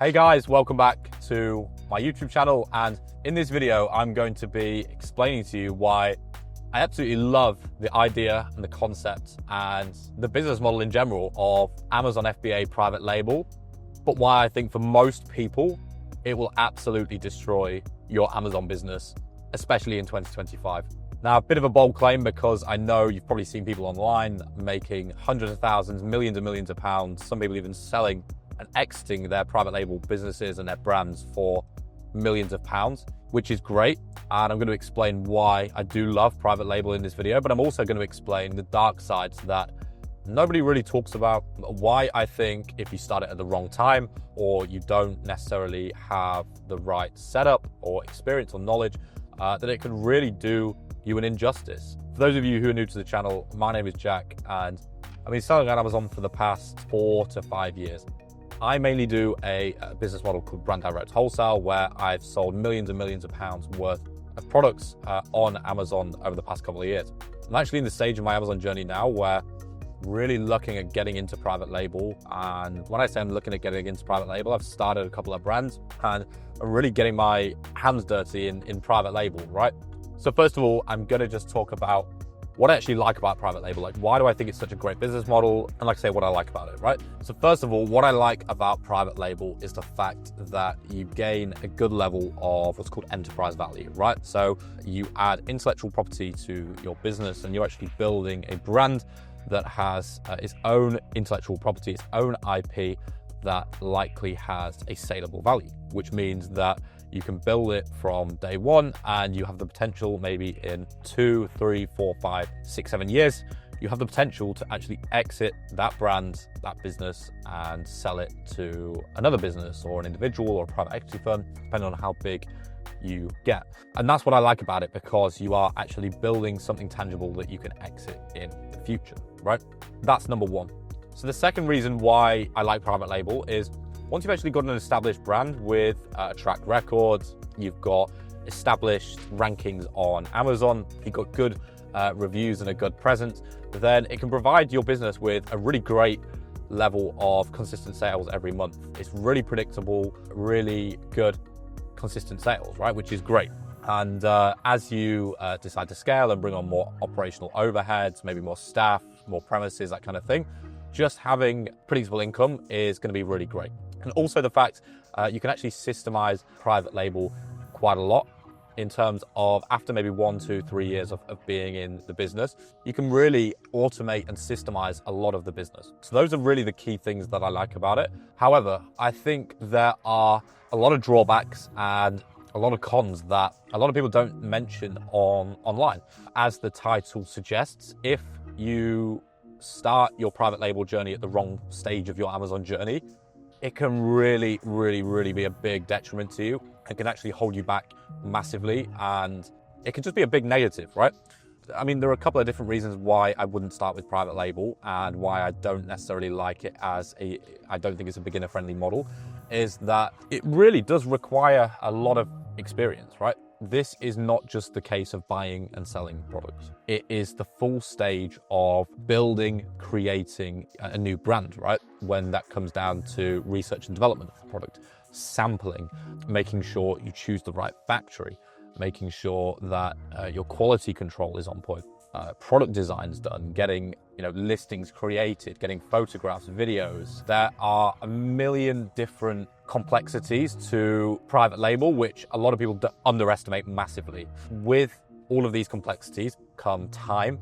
Hey guys, welcome back to my YouTube channel, and in this video I'm going to be explaining to you why I absolutely love the idea and the concept and the business model in general of Amazon FBA private label, but why I think for most people it will absolutely destroy your Amazon business, especially in 2025. Now, a bit of a bold claim because I know you've probably seen people online making hundreds of thousands, millions and millions of pounds, some people even selling and exiting their private label businesses and their brands for millions of pounds, which is great. And I'm going to explain why I do love private label in this video, but I'm also going to explain the dark sides that nobody really talks about, why I think if you start it at the wrong time or you don't necessarily have the right setup or experience or knowledge, that it can really do you an injustice. For those of you who are new to the channel, my name is Jack, and I've been selling on Amazon for the past 4 to 5 years. I mainly do a business model called Brand Direct Wholesale, where I've sold millions and millions of pounds worth of products on Amazon over the past couple of years. I'm actually in the stage of my Amazon journey now where really looking at getting into private label. And when I say I'm looking at getting into private label, I've started a couple of brands and I'm really getting my hands dirty in private label, right? So first of all, I'm gonna just talk about what I actually like about private label. Like, why do I think it's such a great business model? And like I say, what I like about it, right? So first of all, what I like about private label is the fact that you gain a good level of what's called enterprise value, right? So you add intellectual property to your business and you're actually building a brand that has its own intellectual property, its own IP that likely has a saleable value, which means that you can build it from day one and you have the potential maybe in 2, 3, 4, 5, 6, 7 years, you have the potential to actually exit that brand, that business, and sell it to another business or an individual or a private equity firm, depending on how big you get. And that's what I like about it, because you are actually building something tangible that you can exit in the future, right? That's number one. So the second reason why I like private label is once you've actually got an established brand with a track record, you've got established rankings on Amazon, you've got good reviews and a good presence, then it can provide your business with a really great level of consistent sales every month. It's really predictable, really good, consistent sales, right? Which is great. And as you decide to scale and bring on more operational overheads, maybe more staff, more premises, that kind of thing, just having predictable income is going to be really great. And also the fact you can actually systemize private label quite a lot in terms of after maybe 1, 2, 3 years of being in the business, you can really automate and systemize a lot of the business. So those are really the key things that I like about it. However, I think there are a lot of drawbacks and a lot of cons that a lot of people don't mention online. As the title suggests, if you start your private label journey at the wrong stage of your Amazon journey, it can really, really, really be a big detriment to you. It can actually hold you back massively, and it can just be a big negative, right? I mean, there are a couple of different reasons why I wouldn't start with private label and why I don't necessarily like it I don't think it's a beginner friendly model, is that it really does require a lot of experience, right? This is not just the case of buying and selling products. It is the full stage of building, creating a new brand, right? When that comes down to research and development of the product, sampling, making sure you choose the right factory, making sure that your quality control is on point, product designs done, getting listings created, getting photographs, videos. There are a million different complexities to private label, which a lot of people underestimate massively. With all of these complexities come time,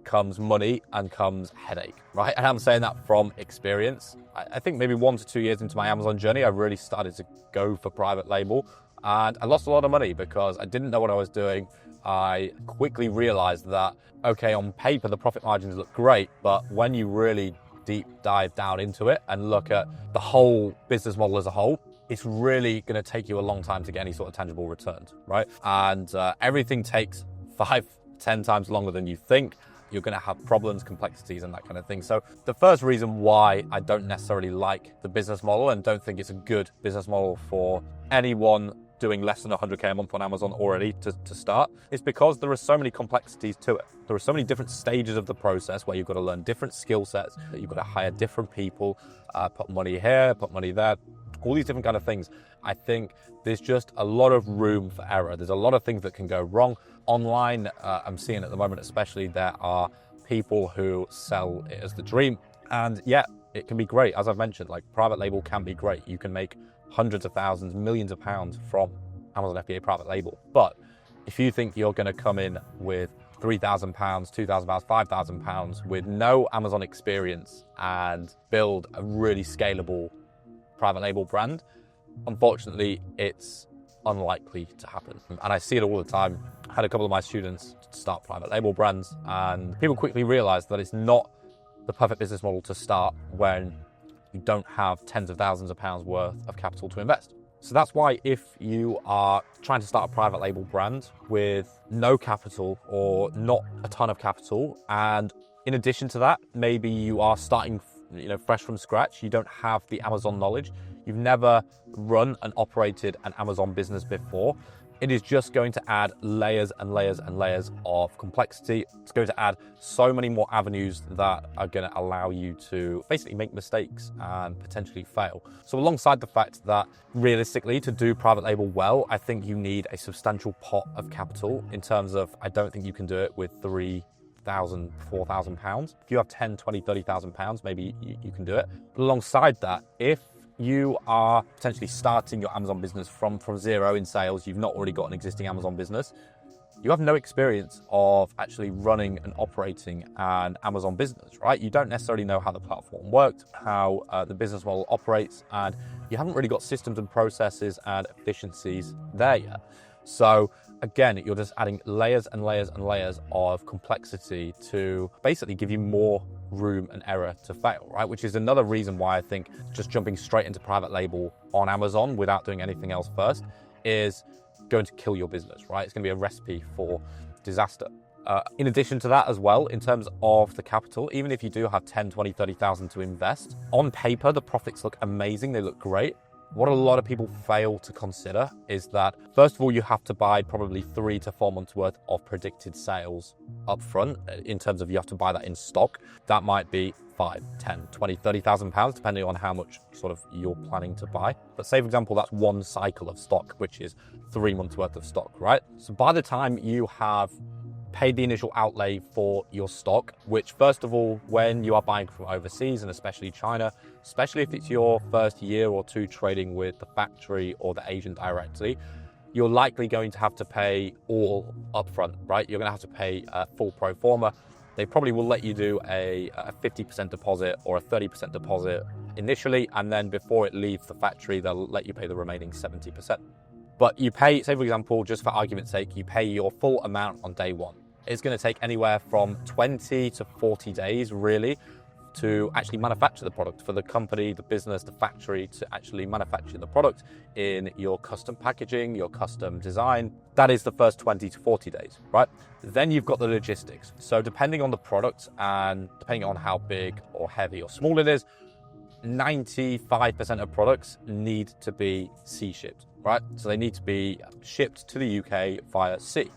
comes money, and comes headache, right? And I'm saying that from experience. I think maybe 1 to 2 years into my Amazon journey, I really started to go for private label, and I lost a lot of money because I didn't know what I was doing. I quickly realized that, okay, on paper, the profit margins look great, but when you really deep dive down into it and look at the whole business model as a whole, it's really going to take you a long time to get any sort of tangible returns, right? And everything takes 5, 10 times longer than you think. You're going to have problems, complexities, and that kind of thing. So the first reason why I don't necessarily like the business model and don't think it's a good business model for anyone doing less than 100K a month on Amazon already to start is because there are so many complexities to it. There are so many different stages of the process where you've got to learn different skill sets, that you've got to hire different people, put money here, put money there. all these different kind of things. I think there's just a lot of room for error. There's a lot of things that can go wrong. Online, I'm seeing at the moment especially, there are people who sell it as the dream. And yeah, it can be great. As I've mentioned, like private label can be great. You can make hundreds of thousands, millions of pounds from Amazon FBA private label. But if you think you're going to come in with £3,000, £2,000, £5,000 with no Amazon experience and build a really scalable private label brand, unfortunately, it's unlikely to happen. And I see it all the time. I had a couple of my students start private label brands, and people quickly realize that it's not the perfect business model to start when you don't have tens of thousands of pounds worth of capital to invest. So that's why if you are trying to start a private label brand with no capital or not a ton of capital, and in addition to that, maybe you are starting fresh from scratch, you don't have the Amazon knowledge, you've never run and operated an Amazon business before, it is just going to add layers and layers and layers of complexity. It's going to add so many more avenues that are going to allow you to basically make mistakes and potentially fail. So alongside the fact that realistically to do private label well, I think you need a substantial pot of capital in terms of, I don't think you can do it with £3,000, £4,000. If you have 10, 20, £30,000, maybe you can do it. But alongside that, if you are potentially starting your Amazon business from zero in sales, you've not already got an existing Amazon business, you have no experience of actually running and operating an Amazon business, right? You don't necessarily know how the platform worked, how the business model operates, and you haven't really got systems and processes and efficiencies there yet. So again, you're just adding layers and layers and layers of complexity to basically give you more room and error to fail, right? Which is another reason why I think just jumping straight into private label on Amazon without doing anything else first is going to kill your business, right? It's going to be a recipe for disaster. In addition to that as well, in terms of the capital, even if you do have 10, 20, 30,000 to invest, on paper, the profits look amazing. They look great. What a lot of people fail to consider is that, first of all, you have to buy probably 3 to 4 months worth of predicted sales up front, in terms of you have to buy that in stock. That might be 5, 10, 20, 30,000 pounds, depending on how much sort of you're planning to buy. But say, for example, that's one cycle of stock, which is 3 months worth of stock, right? So by the time you have paid the initial outlay for your stock, which first of all, when you are buying from overseas and especially China, especially if it's your first year or two trading with the factory or the agent directly, you're likely going to have to pay all upfront, right? You're going to have to pay full pro forma. They probably will let you do a 50% deposit or a 30% deposit initially, and then before it leaves the factory, they'll let you pay the remaining 70%. But you pay, say for example, just for argument's sake, you pay your full amount on day one. It's going to take anywhere from 20 to 40 days, really, to actually manufacture the product, for the company, the business, the factory to actually manufacture the product in your custom packaging, your custom design. That is the first 20 to 40 days, right? Then you've got the logistics. So depending on the product and depending on how big or heavy or small it is, 95% of products need to be sea shipped, right? So they need to be shipped to the UK via sea.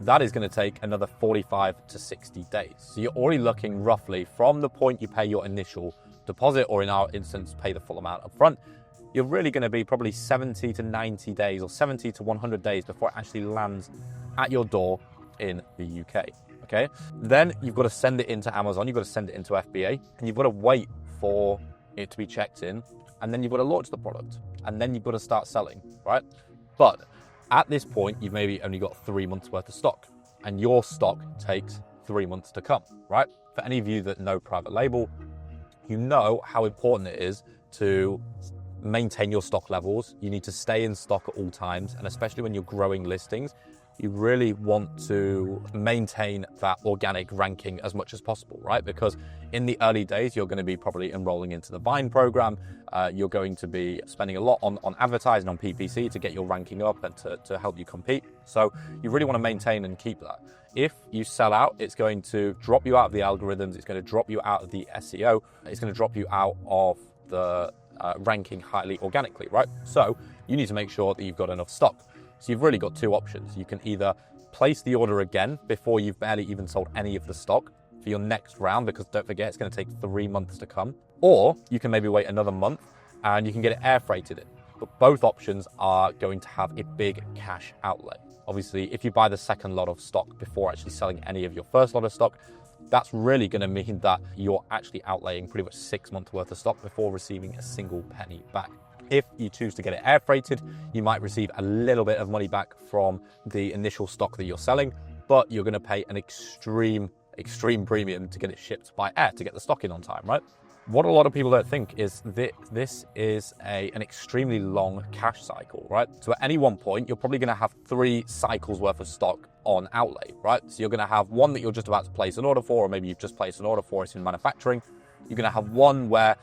That is going to take another 45 to 60 days. So you're already looking roughly from the point you pay your initial deposit, or in our instance, pay the full amount up front, you're really going to be probably 70 to 90 days or 70 to 100 days before it actually lands at your door in the UK, okay? Then you've got to send it into Amazon, you've got to send it into FBA, and you've got to wait for it to be checked in, and then you've got to launch the product, and then you've got to start selling, right? But at this point, you've maybe only got 3 months worth of stock, and your stock takes 3 months to come, right? For any of you that know private label, you know how important it is to maintain your stock levels. You need to stay in stock at all times, and especially when you're growing listings, you really want to maintain that organic ranking as much as possible, right? Because in the early days, you're going to be probably enrolling into the Vine program. You're going to be spending a lot on advertising, on PPC to get your ranking up and to help you compete. So you really want to maintain and keep that. If you sell out, it's going to drop you out of the algorithms. It's going to drop you out of the SEO. It's going to drop you out of the ranking highly organically, right? So you need to make sure that you've got enough stock. So you've really got two options. You can either place the order again before you've barely even sold any of the stock for your next round, because don't forget, it's going to take 3 months to come. Or you can maybe wait another month and you can get it air freighted in. But both options are going to have a big cash outlay. Obviously, if you buy the second lot of stock before actually selling any of your first lot of stock, that's really going to mean that you're actually outlaying pretty much 6 months worth of stock before receiving a single penny back. If you choose to get it air freighted, you might receive a little bit of money back from the initial stock that you're selling, but you're going to pay an extreme premium to get it shipped by air to get the stock in on time, right? What a lot of people don't think is that this is an extremely long cash cycle, right? So at any one point, you're probably going to have 3 cycles worth of stock on outlay, right? So you're going to have one that you're just about to place an order for, or maybe you've just placed an order for, it's in manufacturing. You're going to have one where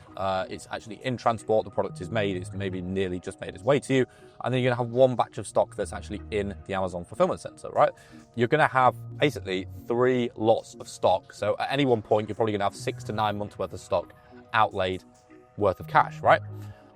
it's actually in transport, the product is made, it's maybe nearly just made its way to you. And then you're going to have one batch of stock that's actually in the Amazon fulfillment center, right? You're going to have basically 3 lots of stock. So at any one point, you're probably going to have 6 to 9 months worth of stock outlaid worth of cash, right?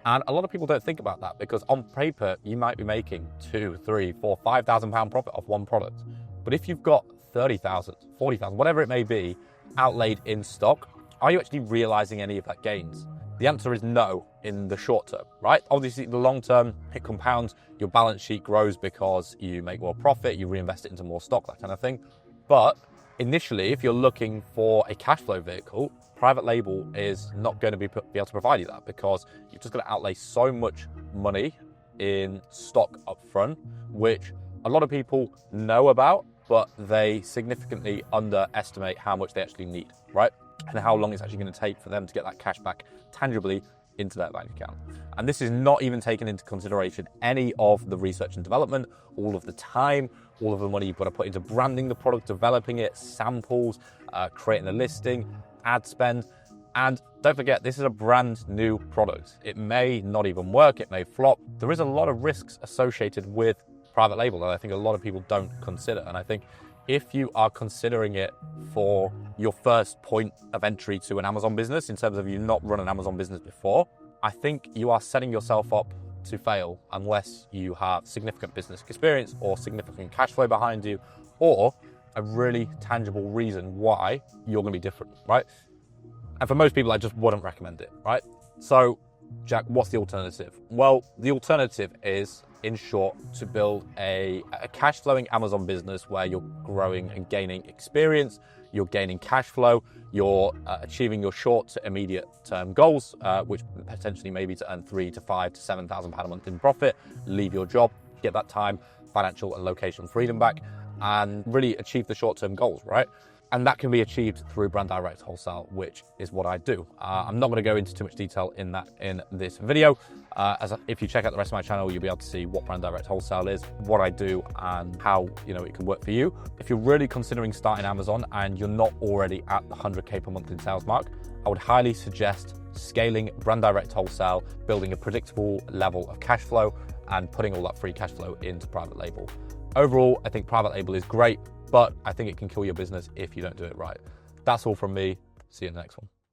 And a lot of people don't think about that because on paper, you might be making 2, 3, 4, 5,000 pound profit off one product. But if you've got 30,000, 40,000, whatever it may be, outlaid in stock, are you actually realizing any of that gains? The answer is no in the short term, right? Obviously, the long term, it compounds, your balance sheet grows because you make more profit, you reinvest it into more stock, that kind of thing. But initially, if you're looking for a cash flow vehicle, private label is not going to be able to provide you that because you're just going to outlay so much money in stock up front, which a lot of people know about, but they significantly underestimate how much they actually need, right? And how long it's actually going to take for them to get that cash back tangibly into their bank account. And this is not even taking into consideration any of the research and development, all of the time, all of the money you've got to put into branding the product, developing it, samples, creating the listing, ad spend. And don't forget, this is a brand new product. It may not even work, it may flop. There is a lot of risks associated with private label that I think a lot of people don't consider. And I think if you are considering it for your first point of entry to an Amazon business, in terms of you not run an Amazon business before, I think you are setting yourself up to fail unless you have significant business experience or significant cash flow behind you, or a really tangible reason why you're going to be different, right? And for most people, I just wouldn't recommend it, right? So, Jack, what's the alternative? Well, the alternative is, in short, to build a cash flowing Amazon business where you're growing and gaining experience, you're gaining cash flow, you're achieving your short to immediate term goals, which potentially maybe to earn 3 to 5 to 7,000 pound a month in profit, leave your job, get that time, financial and location freedom back, and really achieve the short term goals, right? And that can be achieved through brand direct wholesale, which is what I do. I'm not going to go into too much detail in this video. If you check out the rest of my channel, you'll be able to see what brand direct wholesale is, what I do, and how it can work for you. If you're really considering starting Amazon and you're not already at the 100K per month in sales mark, I would highly suggest scaling brand direct wholesale, building a predictable level of cash flow, and putting all that free cash flow into private label. Overall, I think private label is great, but I think it can kill your business if you don't do it right. That's all from me. See you in the next one.